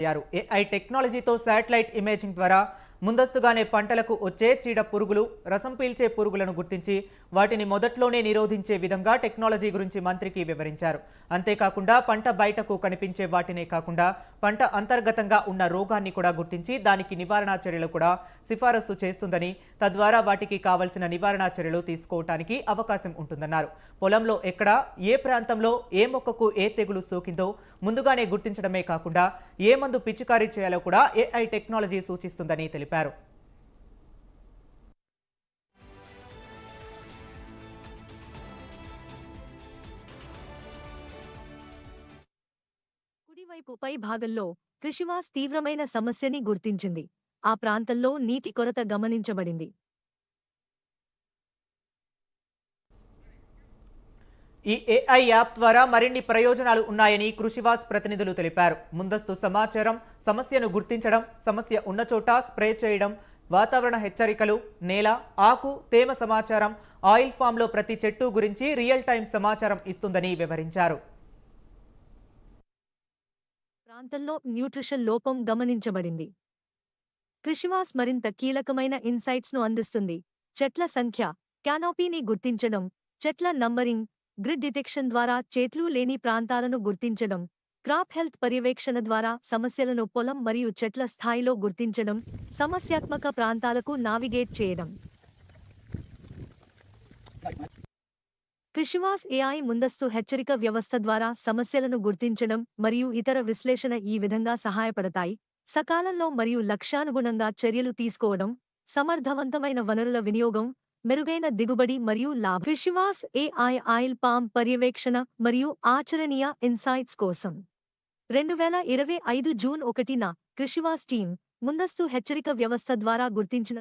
అయ్యారు. ఏఐ టెక్నాలజీతో satellite imaging ద్వారా ముందస్తుగానే పంటలకు వచ్చే చీడ పురుగులు, రసం పీల్చే పురుగులను గుర్తించి వాటిని మొదట్లోనే నిరోధించే విధంగా టెక్నాలజీ గురించి మంత్రికి వివరించారు. అంతేకాకుండా పంట బయటకు కనిపించే వాటినే కాకుండా పంట అంతర్గతంగా ఉన్న రోగాన్ని కూడా గుర్తించి దానికి నివారణా చర్యలు కూడా సిఫారసు చేస్తుందని, తద్వారా వాటికి కావలసిన నివారణా చర్యలు తీసుకోవటానికి అవకాశం ఉంటుందన్నారు. పొలంలో ఎక్కడ, ఏ ప్రాంతంలో ఏ మొక్కకు ఏ తెగులు సోకిందో ముందుగానే గుర్తించడమే కాకుండా ఏ మందు పిచికారీ చేయాలో కూడా ఏఐ టెక్నాలజీ సూచిస్తుందని తెలిపారు. కుడివైపు పై భాగంలో కృషివాస్ తీవ్రమైన సమస్యని గుర్తించింది. ఆ ప్రాంతంలో నీటి కొరత గమనించబడింది. ఈ ఏఐ యాప్ ద్వారా మరిన్ని ప్రయోజనాలు ఉన్నాయని కృషివాస్ ప్రతినిధులు తెలిపారు. ముందస్తు సమాచారం, సమస్యను గుర్తించడం, సమస్య ఉన్న చోట స్ప్రే చేయడం, వాతావరణ హెచ్చరికలు, నేల, ఆకు, తేమ సమాచారం, ఆయిల్ ఫామ్లో ప్రతి చెట్టు గురించి రియల్ టైం సమాచారం ఇస్తుందని వివరించారు. ప్రాంతంలో న్యూట్రిషన్ లోపం గమనించబడింది. కృషివాస్ మరింత కీలకమైన ఇన్సైట్స్ ను అందిస్తుంది. చెట్ల సంఖ్య, క్యానోపీని గుర్తించడం, చెట్ల నంబరింగ్, గ్రిడ్ డిటెక్షన్ ద్వారా చేట్లు లేని ప్రాంతాలను గుర్తించడం, క్రాప్ హెల్త్ పర్యవేక్షణ ద్వారా సమస్యలను పొలం మరియు చెట్ల స్థాయిలో గుర్తించడం, సమస్యాత్మక ప్రాంతాలకు నావిగేట్ చేయడం. కృషివాస్ ఏఐ ముందస్తు హెచ్చరిక వ్యవస్థ ద్వారా సమస్యలను గుర్తించడం మరియు ఇతర విశ్లేషణ ఈ విధంగా సహాయపడతాయి. సకాలంలో మరియు లక్ష్యానుగుణంగా చర్యలు తీసుకోవడం, సమర్థవంతమైన వనరుల వినియోగం, మెరుగైన దిగుబడి మరియు లాభం. కృషివాస్ ఏఐ ఆయిల్ పామ్ పర్యవేక్షణ మరియు ఆచరణీయ ఇన్సైట్స్ కోసం 2025 జూన్ 1న కృషివాస్ టీం ముందస్తు హెచ్చరిక వ్యవస్థ ద్వారా గుర్తించిన